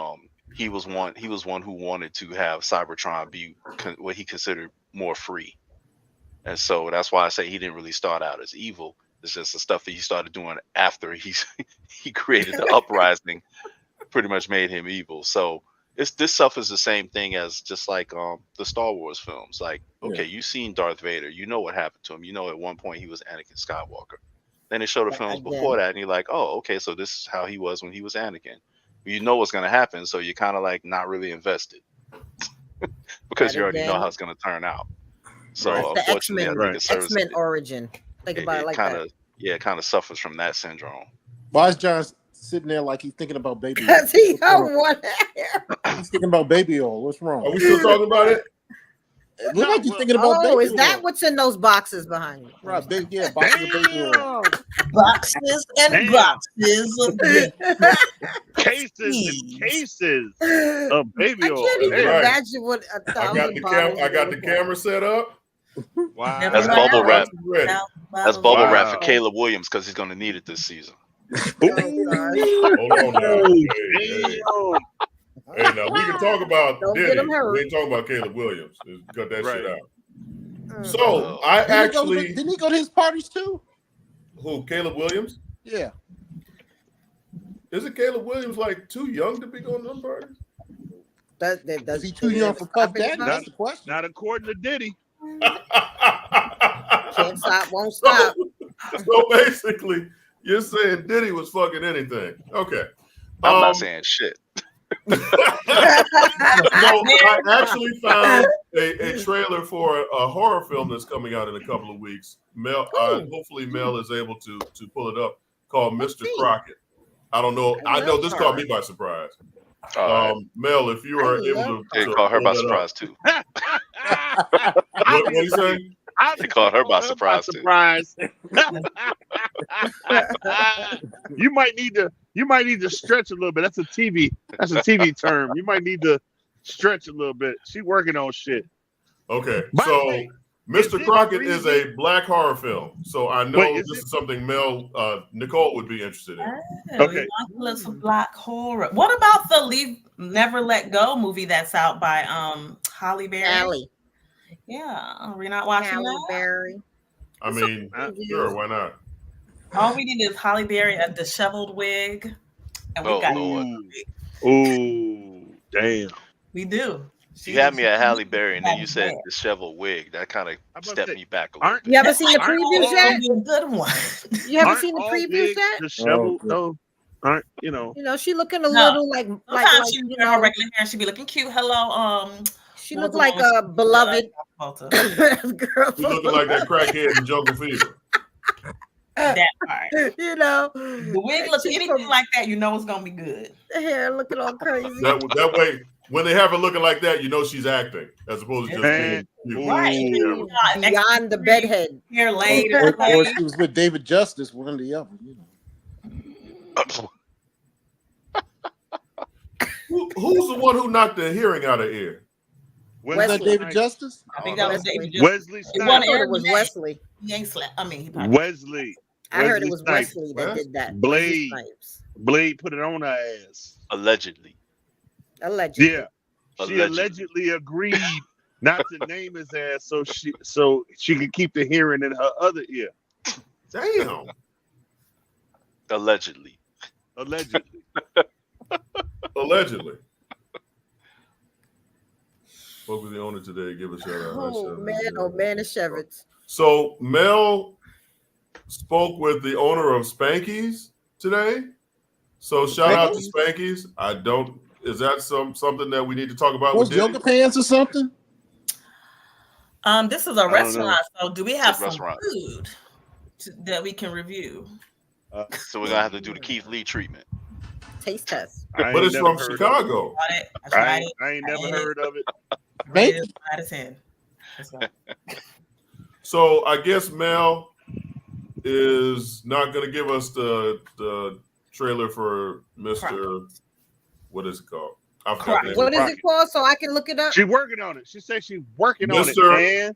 he was one who wanted to have Cybertron be what he considered more free, and so that's why I say he didn't really start out as evil. It's just the stuff that he started doing after he created the uprising, pretty much made him evil. So this stuff is the same thing as just like the Star Wars films. Like, okay, you've seen Darth Vader, you know what happened to him. You know at one point he was Anakin Skywalker. Then they showed the films before that, and you're like, oh, okay, so this is how he was when he was Anakin. You know what's going to happen, so you're kind of like not really invested because you already know how it's going to turn out. So the unfortunately, X-Men origin. Think about it like that. Yeah, it kind of suffers from that syndrome. Why is John sitting there like he's thinking about baby? Because he one He's thinking about baby oil. What's wrong? Are we still talking about it? Look like he's thinking about baby is that oil. what's in those boxes behind you? Right, boxes of baby oil. Boxes and boxes of cases and cases of baby oil. I can't even imagine what I got the camera set up. Wow. That's bubble wrap. That's bubble wrap for Caleb Williams because he's going to need it this season. Hold on now. Hey, now we can talk about Diddy. We ain't talking about Caleb Williams. Cut that shit out. So I actually didn't he go to his parties too? Who? Caleb Williams? Yeah. Isn't Caleb Williams like too young to be going to them parties? Is he too young for Puff Daddy? That's the question. Not according to Diddy. Can't stop, won't stop. So basically, you're saying Diddy was fucking anything. Okay. I'm not saying shit. No, I actually found a trailer for a horror film that's coming out in a couple of weeks. Mel, hopefully Mel is able to pull it up, called Mr. Crockett. I don't know. I know this caught me by surprise. Mel, if you are able to caught her by surprise too. What you say? They caught her by surprise too. You might need to stretch a little bit. That's a TV term. You might need to stretch a little bit. She working on shit. Okay, so Mr. Crockett is a black horror film. So I know this is something Nicole would be interested in. Okay. Some black horror. What about the Leave Never Let Go movie that's out by Halle Berry? Halle. Yeah, are we not watching that? Berry. I mean, sure, why not? All we need is Halle Berry, a disheveled wig, and we got Ooh, damn. We do. You had me at Halle Berry, and then you said disheveled wig. That kind of stepped me back a little bit. You ever seen the previews yet? Good one. You haven't seen the previews yet? Disheveled, no. Aren't you know? You know, she looking a little like sometimes she you know her regular hair. She be looking cute. Hello, she looked like a beloved girl. She looking like that crackhead in Jungle Fever. That part. You know, the wig looks anything like that, you know it's gonna be good. The hair looking all crazy. That way, when they have her looking like that, you know she's acting as opposed to just being cute. Right. Beyond the bedhead. Hair laid. Or she was with David Justice, one or the other. You know. Who's the one who knocked the hearing out of ear? Was that David Justice? I think that was David Justice. Wesley Snipes. It was Wesley. He ain't slept. I mean, Wesley. I heard it was Wesley that did that. Blade put it on her ass. Allegedly. Yeah. She allegedly agreed not to name his ass so she could keep the hearing in her other ear. Damn. Allegedly. Allegedly. Spoke with the owner today. Give a shout out. Oh man, of Chevets. So Mel spoke with the owner of Spanky's today. So shout out to Spanky's. Is that something that we need to talk about? Was yoga pants or something? This is a restaurant. So do we have some food that we can review? So we're gonna have to do the Keith Lee treatment. Taste test. But it's from Chicago. I ain't never heard of it. Out of 10. So I guess Mel is not going to give us the trailer for Mr. What is it called? What is it called? So I can look it up. She's working on it. She said she's working on it, man.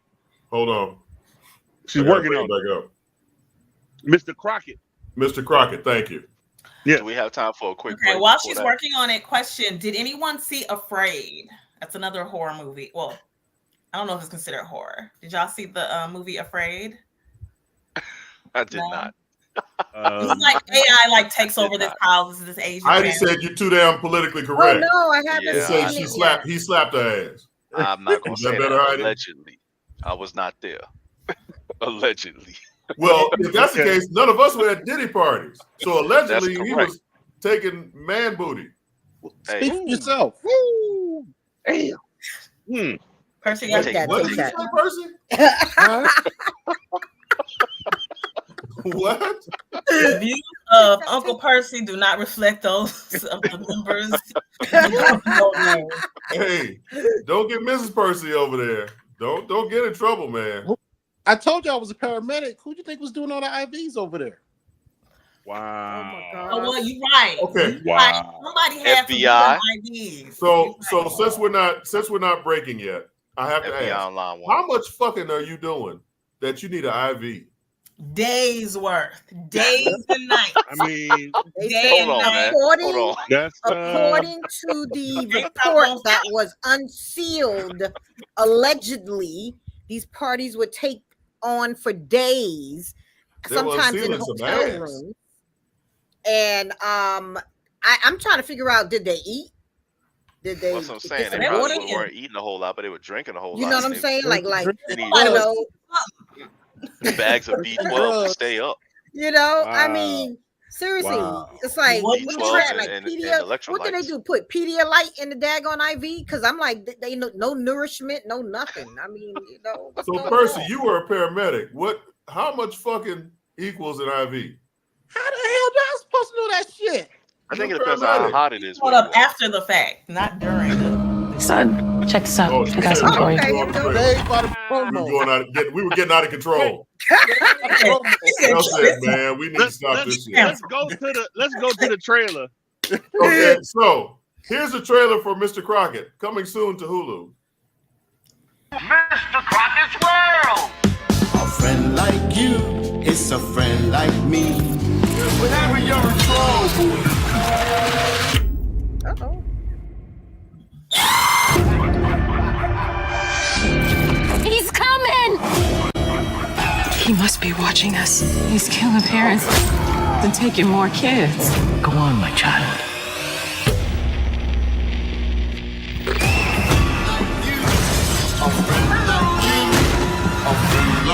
Hold on. She's working on it. Back up. Mr. Crockett. Mr. Crockett, thank you. Yeah. Do we have time for a quick break? While she's working on it, question: did anyone see Afraid? That's another horror movie. Well, I don't know if it's considered horror. Did y'all see the movie Afraid? I did not. It's like AI takes over this house. This Asian. I already said you're too damn politically correct. Oh no, I haven't seen it. He slapped her ass. I'm not gonna say that. Allegedly, I was not there. Allegedly. Well, if that's the case, none of us were at Diddy parties. So allegedly, he was taking man booty. Speak for yourself. Woo. Damn. Percy, what did you say, Percy? What? The views of Uncle Percy do not reflect those of the members. Hey, don't get Mrs. Percy over there. Don't get in trouble, man. I told you I was a paramedic. Who do you think was doing all the IVs over there? Wow. Oh my God. Oh, well, you're right. Okay. Wow. Somebody had FBI. IVs. So since we're not breaking yet, I have to FBI ask, online how much fucking are you doing that you need an IV? Days worth, days and nights. I mean, According to the report that was unsealed, allegedly, these parties would take on for days. sometimes in hotel rooms. And I'm trying to figure out, did they eat? Did they? That's what I'm saying. They probably weren't eating a whole lot, but they were drinking a whole lot. You know what I'm saying? Like bags of B12 to stay up. You know, I mean, seriously, it's like what can they do? Put Pedialyte in the daggone IV? Because I'm like, they no nourishment, no nothing. I mean, you know. So Percy, you were a paramedic. How much fucking equals an IV? How the hell am I supposed to know that shit? I think it depends on how hot it is. Hold up after the fact, not during. Son, check this out. I got something for you. We were getting out of control. Man, we need to stop this shit. Let's go to the trailer. Okay, so here's the trailer for Mr. Crockett, coming soon to Hulu. Mr. Crockett's World. A friend like you is a friend like me. Whenever you're in trouble. Uh-oh. He's coming! He must be watching us. He's killing parents and taking more kids. Go on, my child.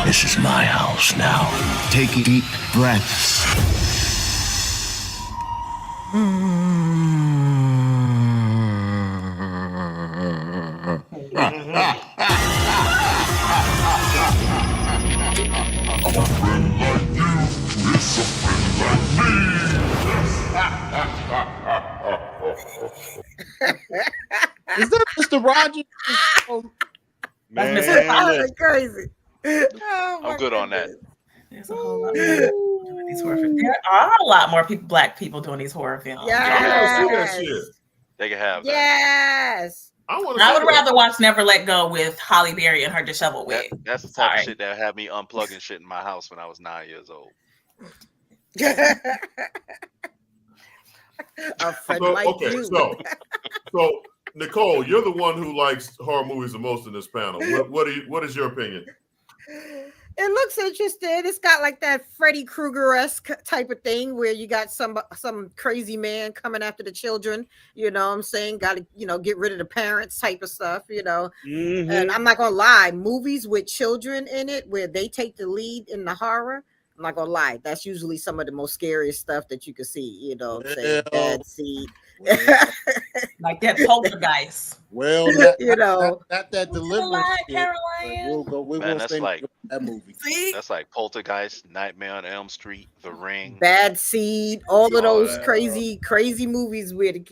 This is my house now. Take deep breaths. Is that Mr. Rogers? Man, that's crazy. I'm good on that. There's a whole lot doing these horror films. There are a lot more black people doing these horror films. Yes. They can have that. Yes. I would rather watch Never Let Go with Holly Berry and her disheveled wig. That's the type of shit that had me unplugging shit in my house when I was 9 years old. So Nicole, you're the one who likes horror movies the most in this panel. What is your opinion? It looks interesting. It's got like that Freddy Krueger-esque type of thing where you got some crazy man coming after the children, you know what I'm saying? Got to, get rid of the parents type of stuff, Mm-hmm. And I'm not going to lie, movies with children in it where they take the lead in the horror, I'm not going to lie, that's usually some of the most scariest stuff that you can see, you know what I'm saying? Bad seed. Like that poltergeist. Well, not that deliverance. We won't that's say like that movie. See? That's like Poltergeist, Nightmare on Elm Street, The Ring, Bad Seed, all of those crazy movies where they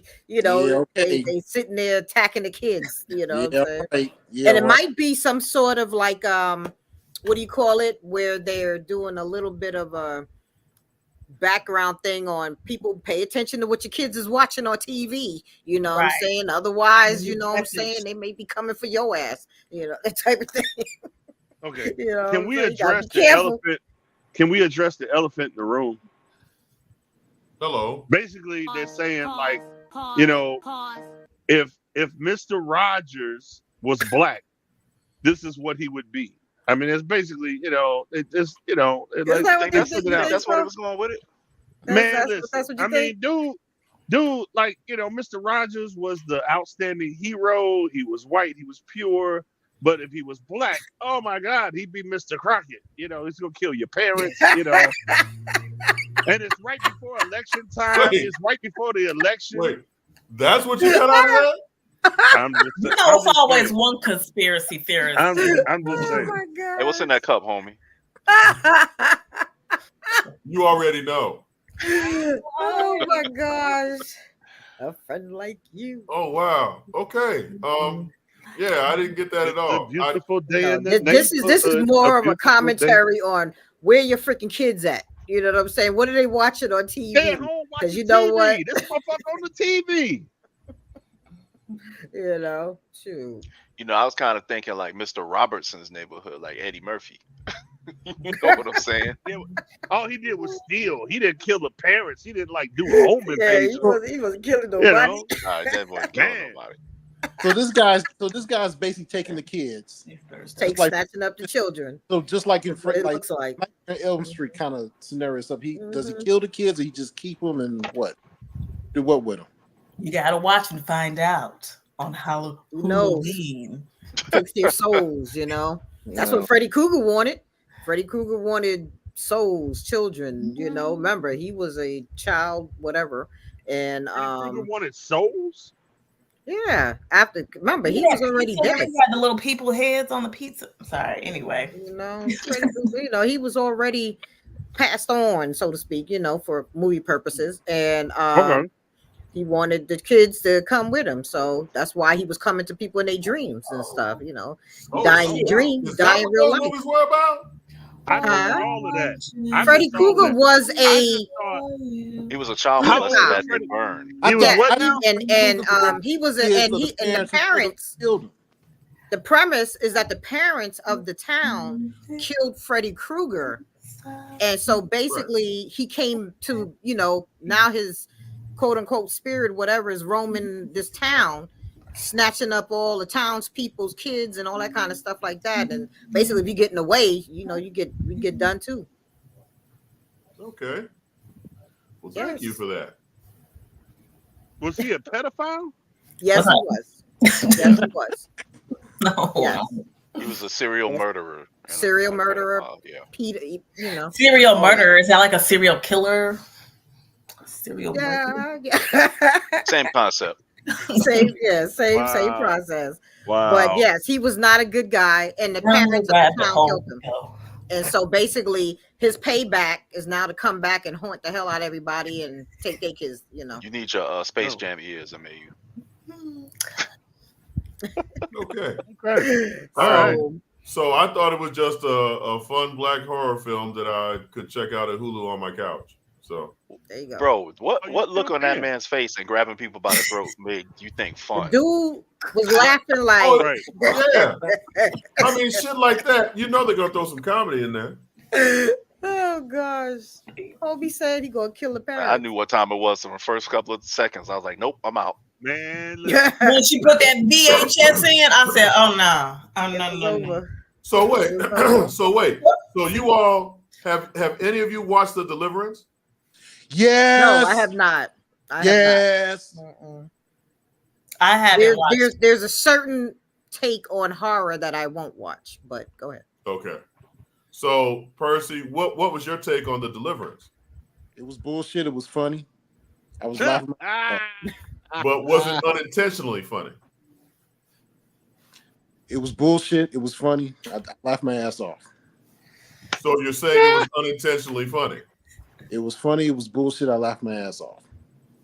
sitting there attacking the kids, what I'm saying? Right. And it might be some sort of like what do you call it, where they're doing a little bit of a background thing on people pay attention to what your kids is watching on TV, you know what I'm saying? Otherwise, you know what I'm saying, they may be coming for your ass, that type of thing. Okay. Can we address the elephant? Can we address the elephant in the room? Hello. Basically, they're saying if Mr. Rogers was black, this is what he would be. I mean, it's basically, that's what it was going with it. Man, listen, I mean, dude, like, Mr. Rogers was the outstanding hero. He was white, he was pure. But if he was black, oh my God, he'd be Mr. Crockett. He's gonna kill your parents, And it's right before election time. It's right before the election. Wait, that's what you got out of that? It's always one conspiracy theorist. I'm just saying. Oh my God. Hey, what's in that cup, homie? You already know. Oh my gosh. A friend like you. Oh wow. Okay. Yeah, I didn't get that at all. Beautiful day. This is more of a commentary on where your freaking kids at. You know what I'm saying? What are they watching on TV? Because you know what? This motherfucker on the TV. Shoot. I was kind of thinking like Mr. Robertson's Neighborhood, like Eddie Murphy. You know what I'm saying? All he did was steal. He didn't kill the parents. He didn't do home invasion. He wasn't killing nobody. That wasn't killing nobody. So this guy's basically taking the kids, snatching up the children. So just like in it looks like Elm Street kind of scenario stuff. Does he kill the kids, or he just keep them and what? Do what with them? You gotta watch and find out on Halloween. Fix their souls, you know. That's what Freddy Krueger wanted. Freddy Krueger wanted souls, children. You know, remember he was a child, whatever, and Freddy Krueger wanted souls. Yeah, after remember he was already dead. He had the little people heads on the pizza. Sorry. Anyway, you know, he was already passed on, so to speak. You know, for movie purposes, and he wanted the kids to come with him, so that's why he was coming to people in their dreams and stuff. You know, dying in your dreams, dying in real life. I know all of that. Freddy Krueger was he was a child molester that they burned. He was what now? And he was and the parents. The premise is that the parents of the town killed Freddy Krueger, and so basically he came to, you know, now his quote unquote spirit, whatever, is roaming this town, snatching up all the townspeople's kids and all that kind of stuff like that. And basically, if you get in the way, you know, you get done too. Okay. Well, thank you for that. Was he a pedophile? Yes, he was. Yes, he was. No. Yes. He was a serial murderer. Serial murderer. Yeah. Peter, you know. Serial murderer. Is that like a serial killer? Serial murderer. Yeah. Same concept. Same process. Wow. But yes, he was not a good guy, and the parents of the town killed him. And so basically, his payback is now to come back and haunt the hell out of everybody and take their kids. You know. You need your Space Jam ears, Amayou. Okay. Okay. All right. So I thought it was just a fun black horror film that I could check out at Hulu on my couch. So there you go. Bro, what look on that man's face and grabbing people by the throat made you think fun? The dude was laughing like, yeah. I mean, shit like that. You know they're gonna throw some comedy in there. Oh gosh. Hobie said he gonna kill the parents. I knew what time it was in the first couple of seconds. I was like, nope, I'm out. Man, when she put that VHS in, I said, "Oh no, no." So wait, So you all have any of you watched The Deliverance? Yes. No, I have not. Yes. I haven't watched. There's a certain take on horror that I won't watch, but go ahead. Okay. So Percy, what was your take on The Deliverance? It was bullshit. It was funny. I was laughing. But was it unintentionally funny? It was bullshit. It was funny. I laughed my ass off. So you're saying it was unintentionally funny? It was funny. It was bullshit. I laughed my ass off.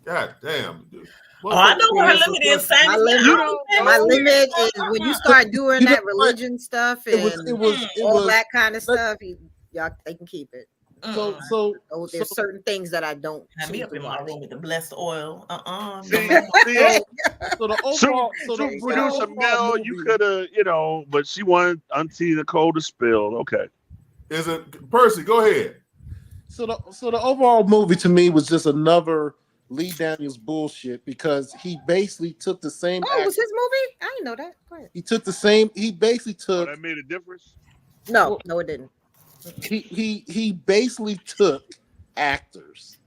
God damn, dude. I know what her limit is. My limit is when you start doing that religion stuff and all that kind of stuff. Y'all, they can keep it. So there's certain things that I don't. Have me up in my room with the blessed oil. So the overall, producer Mel, you could have, you know, but she wanted Auntie Nicole to spill. Okay. Is it Percy? Go ahead. So the overall movie to me was just another Lee Daniels bullshit because he basically took the same. Oh, it was his movie? I didn't know that. Go ahead. He took the same. He basically took. That made a difference. No, it didn't. He basically took actors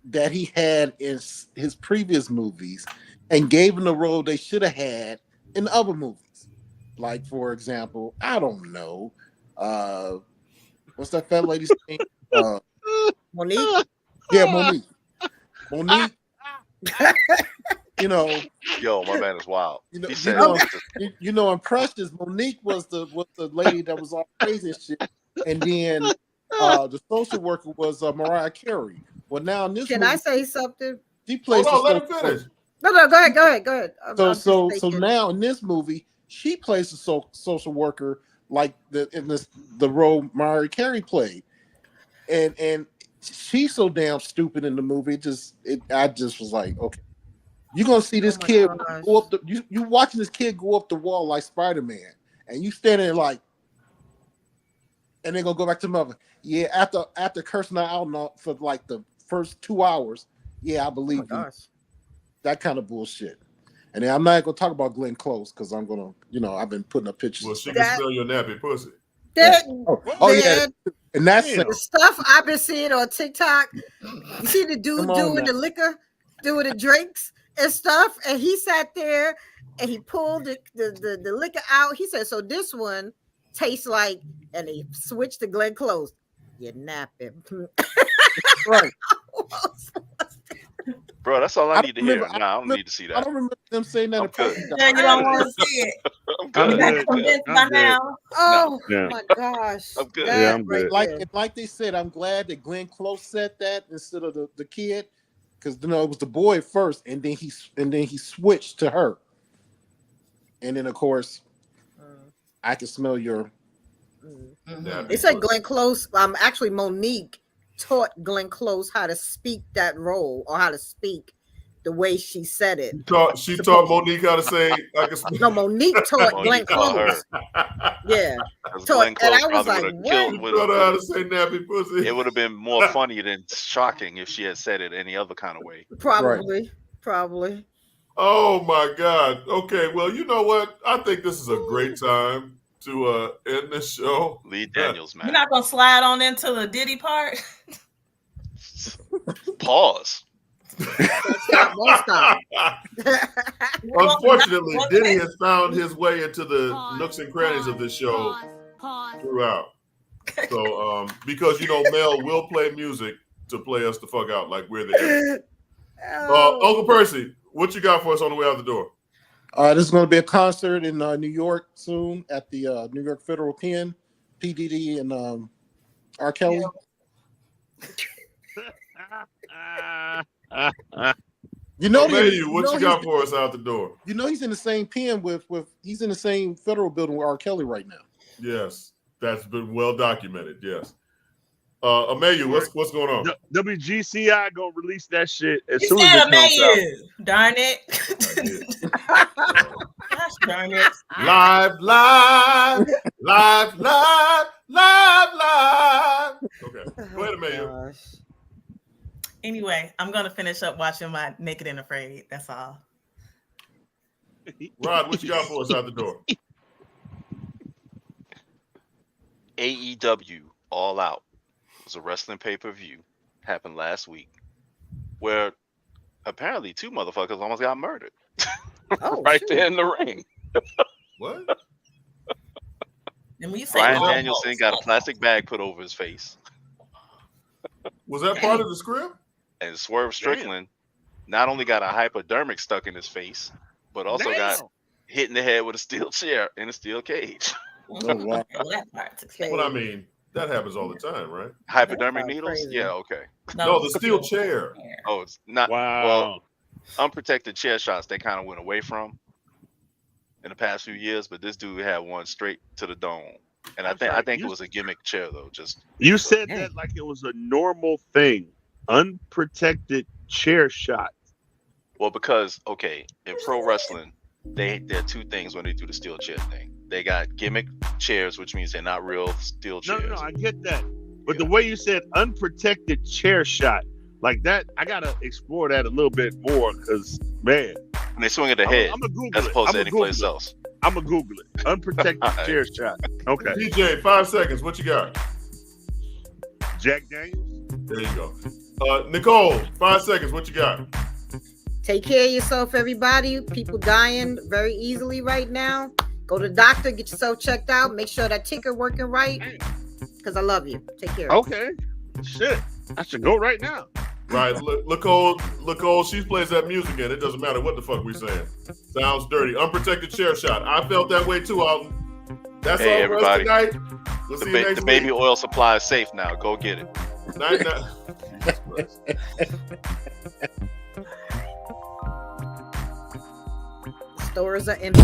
that he had in his previous movies and gave them the role they should have had in other movies. Like, for example, I don't know, what's that fat lady's name? Monique. Yeah, Monique. You know, yo, my man is wild. You know, in Precious, Monique was the lady that was all crazy and shit, and then the social worker was Mariah Carey. Well, now in this, can I say something? She plays. Let him finish. No, go ahead. So now in this movie, she plays a social worker like the role Mariah Carey played, and she's so damn stupid in the movie. I just was like, okay. You're gonna see this kid go up you watching this kid go up the wall like Spider-Man, and you standing there like, and they're gonna go back to mother. Yeah, after cursing her out for like the first 2 hours, yeah, I believe you. That kind of bullshit. And then I'm not gonna talk about Glenn Close because I'm gonna, I've been putting up pictures. Well, she can smell your nappy pussy. Yeah, and that's the stuff I've been seeing on TikTok. You see the dude doing the liquor, doing the drinks and stuff, and he sat there and he pulled the liquor out. He said, "So this one tastes like," and he switched to Glenn Close. You napping, right? Bro, that's all I need to hear. Nah, I don't need to see that. I don't remember them saying that. Yeah, you don't want to see it. I'm good. Oh my gosh. I'm good. Yeah, I'm good. Like they said, I'm glad that Glenn Close said that instead of the kid, because it was the boy at first, and then he switched to her, and then of course, I can smell your. They said Glenn Close. Actually, Monique taught Glenn Close how to speak that role or how to speak the way she said it. She taught Monique how to say. No, Monique taught Glenn Close. Yeah, Glenn Close, and I was like, "What?" Taught her how to say nappy pussy. It would have been more funny than shocking if she had said it any other kind of way. Probably. Oh my God. Okay, well, you know what? I think this is a great time to end this show. Lee Daniels, man. You're not gonna slide on into the Diddy part. Pause. Unfortunately, Diddy has found his way into the nooks and crannies of this show throughout. So, because Mel will play music to play us the fuck out like we're the Uncle Percy, what you got for us on the way out the door? This is going to be a concert in New York soon at the New York Federal Pen. P. Diddy and R. Kelly. Amayou, what you got for us out the door? He's in the same pen he's in the same federal building with R. Kelly right now. Yes, that's been well documented. Yes. Amayou, what's going on? WGCI gonna release that shit as You soon said as it comes out. Darn it. Gosh darn it. Live. Okay, go ahead, Amayou. Anyway, I'm gonna finish up watching my Naked and Afraid. That's all. Rod, what you got for us out the door? AEW All Out was a wrestling pay-per-view, happened last week, where apparently 2 motherfuckers almost got murdered. Right there in the ring. What? And when you say Bryan Danielson got a plastic bag put over his face. Was that part of the script? And Swerve Strickland not only got a hypodermic stuck in his face, but also got hit in the head with a steel chair in a steel cage. Oh, wow. Well, I mean, that happens all the time, right? Hypodermic needles? crazy. Yeah, okay. No, the steel chair. Oh, it's not. Wow. Well, unprotected chair shots they kind of went away from in the past few years, but this dude had one straight to the dome. And I think it was a gimmick chair though. You said that like it was a normal thing. Unprotected chair shot. Well, because in pro wrestling, there are 2 things when they do the steel chair thing. They got gimmick chairs, which means they're not real steel chairs. No, I get that. But the way you said unprotected chair shot, like that, I gotta explore that a little bit more because, man. And they swing at the head as opposed to any place else. I'm gonna Google it. Unprotected chair shot. Okay. DJ, 5 seconds. What you got? Jack Daniels. There you go. Nicole, 5 seconds. What you got? Take care of yourself, everybody. People dying very easily right now. Go to the doctor, get yourself checked out. Make sure that ticker working right. Because I love you. Take care. Okay. Shit. I should go right now. Right. Nicole, she plays that music and it doesn't matter what the fuck we saying. Sounds dirty. Unprotected chair shot. I felt that way too, Alton. That's all everybody. for us tonight. We'll see you next the week. baby oil supply is safe now. Go get it. Night. Stores are empty.